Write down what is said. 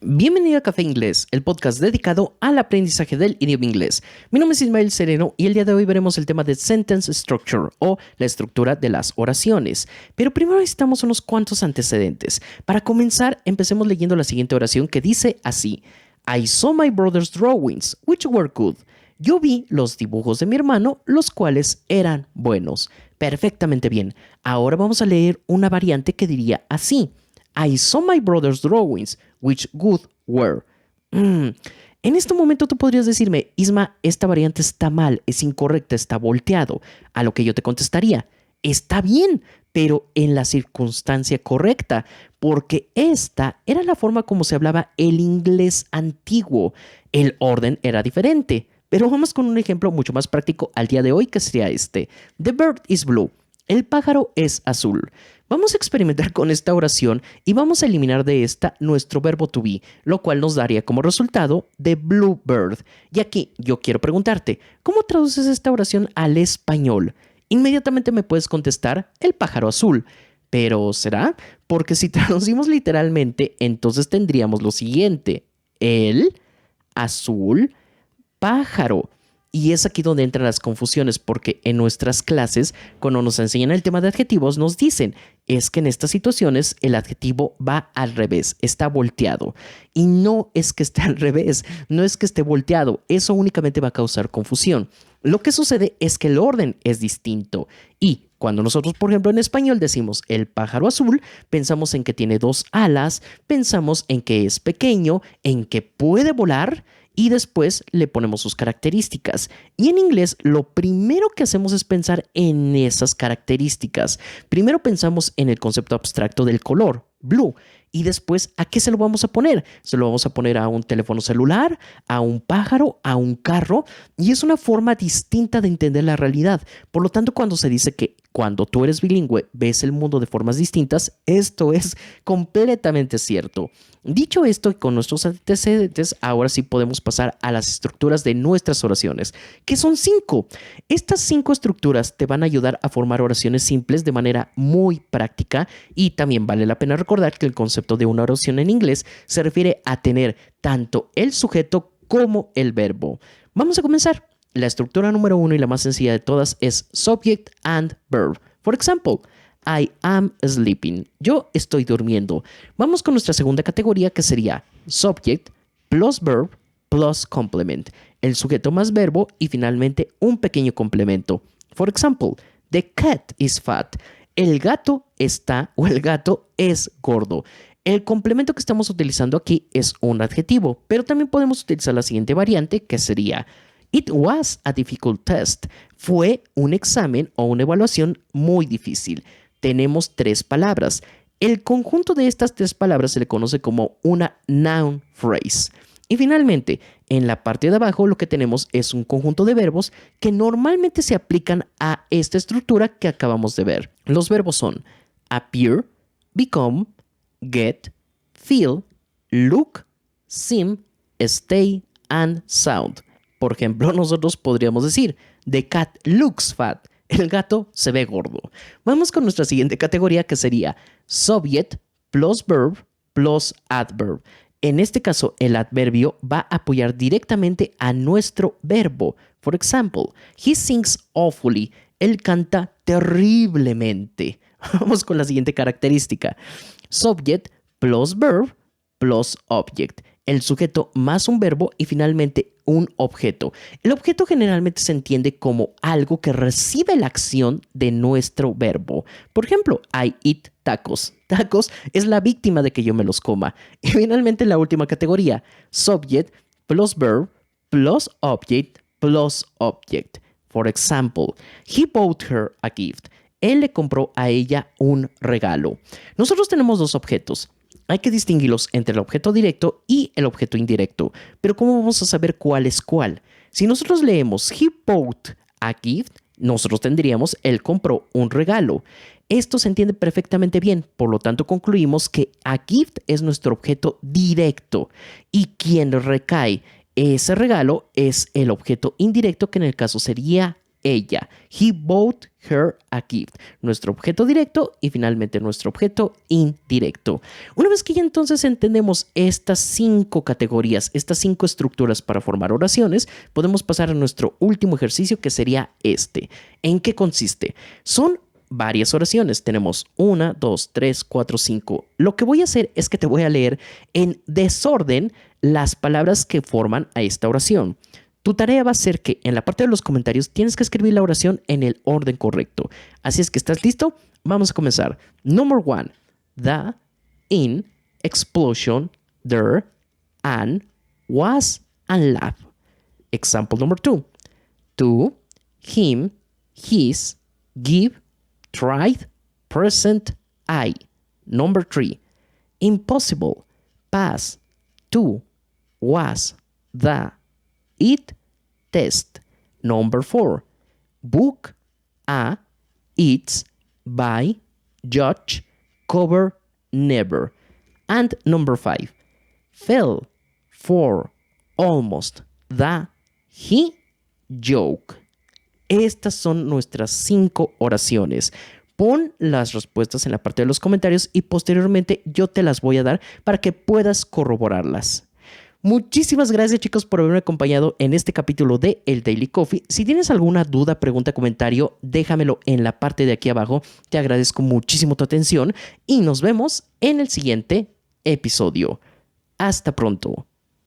Bienvenido a Café Inglés, el podcast dedicado al aprendizaje del idioma inglés. Mi nombre es Ismael Sereno y el día de hoy veremos el tema de Sentence Structure o la estructura de las oraciones. Pero primero necesitamos unos cuantos antecedentes. Para comenzar, empecemos leyendo la siguiente oración que dice así: I saw my brother's drawings, which were good. Yo vi los dibujos de mi hermano, los cuales eran buenos. Perfectamente bien. Ahora vamos a leer una variante que diría así: I saw my brother's drawings, which good were. En este momento tú podrías decirme, Isma, esta variante está mal, es incorrecta, está volteado. A lo que yo te contestaría, está bien, pero en la circunstancia correcta, porque esta era la forma como se hablaba el inglés antiguo. El orden era diferente. Pero vamos con un ejemplo mucho más práctico al día de hoy, que sería este. The bird is blue. El pájaro es azul. Vamos a experimentar con esta oración y vamos a eliminar de esta nuestro verbo to be, lo cual nos daría como resultado the blue bird. Y aquí yo quiero preguntarte, ¿cómo traduces esta oración al español? Inmediatamente me puedes contestar el pájaro azul. Pero ¿será? Porque si traducimos literalmente, entonces tendríamos lo siguiente: el azul pájaro. Y es aquí donde entran las confusiones, porque en nuestras clases, cuando nos enseñan el tema de adjetivos, nos dicen, es que en estas situaciones el adjetivo va al revés, está volteado. Y no es que esté al revés, no es que esté volteado, eso únicamente va a causar confusión. Lo que sucede es que el orden es distinto. Y cuando nosotros, por ejemplo, en español decimos el pájaro azul, pensamos en que tiene dos alas, pensamos en que es pequeño, en que puede volar, y después le ponemos sus características. Y en inglés lo primero que hacemos es pensar en esas características. Primero pensamos en el concepto abstracto del color, blue. Y después, ¿a qué se lo vamos a poner? Se lo vamos a poner a un teléfono celular, a un pájaro, a un carro. Y es una forma distinta de entender la realidad. Por lo tanto, cuando se dice que cuando tú eres bilingüe ves el mundo de formas distintas, esto es completamente cierto. Dicho esto, y con nuestros antecedentes, ahora sí podemos pasar a las estructuras de nuestras oraciones, que son 5. Estas 5 estructuras te van a ayudar a formar oraciones simples de manera muy práctica, y también vale la pena recordar que el concepto de una oración en inglés se refiere a tener tanto el sujeto como el verbo. Vamos a comenzar. La estructura número 1 y la más sencilla de todas es subject and verb. For example, I am sleeping. Yo estoy durmiendo. Vamos con nuestra segunda categoría, que sería subject plus verb plus complement. El sujeto más verbo y finalmente un pequeño complemento. For example, the cat is fat. El gato está o el gato es gordo. El complemento que estamos utilizando aquí es un adjetivo, pero también podemos utilizar la siguiente variante, que sería It was a difficult test. Fue un examen o una evaluación muy difícil. Tenemos 3 palabras. El conjunto de estas 3 palabras se le conoce como una noun phrase. Y finalmente, en la parte de abajo lo que tenemos es un conjunto de verbos que normalmente se aplican a esta estructura que acabamos de ver. Los verbos son appear, become, get, feel, look, seem, stay and sound. Por ejemplo, nosotros podríamos decir, the cat looks fat. El gato se ve gordo. Vamos con nuestra siguiente categoría, que sería subject plus verb plus adverb. En este caso, el adverbio va a apoyar directamente a nuestro verbo. For example, he sings awfully. Él canta terriblemente. Vamos con la siguiente característica. Subject plus verb plus object. El sujeto más un verbo y finalmente un objeto. El objeto generalmente se entiende como algo que recibe la acción de nuestro verbo. Por ejemplo, I eat tacos. Tacos es la víctima de que yo me los coma. Y finalmente la última categoría, subject plus verb plus object plus object. For example, he bought her a gift. Él le compró a ella un regalo. Nosotros tenemos 2 objetos. Hay que distinguirlos entre el objeto directo y el objeto indirecto. Pero ¿cómo vamos a saber cuál es cuál? Si nosotros leemos he bought a gift, nosotros tendríamos él compró un regalo. Esto se entiende perfectamente bien, por lo tanto concluimos que a gift es nuestro objeto directo y quien recae ese regalo es el objeto indirecto, que en el caso sería ella. He bought her a gift. Nuestro objeto directo y finalmente nuestro objeto indirecto. Una vez que ya entonces entendemos estas 5 categorías, estas 5 estructuras para formar oraciones, podemos pasar a nuestro último ejercicio, que sería este. ¿En qué consiste? Son varias oraciones. Tenemos 1, 2, 3, 4, 5. Lo que voy a hacer es que te voy a leer en desorden las palabras que forman a esta oración. Tu tarea va a ser que en la parte de los comentarios tienes que escribir la oración en el orden correcto. Así es que, ¿estás listo? Vamos a comenzar. Number 1. The, in, explosion, there, and, was, and laugh. Example number 2. To, him, his, give, tried, present, I. Number 3. Impossible, pass, to, was, the, it, test. Number 4. Book, a, its, by, judge, cover, never. And number 5. Fell, for, almost, the, he, joke. Estas son nuestras 5 oraciones. Pon las respuestas en la parte de los comentarios y posteriormente yo te las voy a dar para que puedas corroborarlas. Muchísimas gracias, chicos, por haberme acompañado en este capítulo de El Daily Coffee. Si tienes alguna duda, pregunta, comentario, déjamelo en la parte de aquí abajo. Te agradezco muchísimo tu atención y nos vemos en el siguiente episodio. Hasta pronto.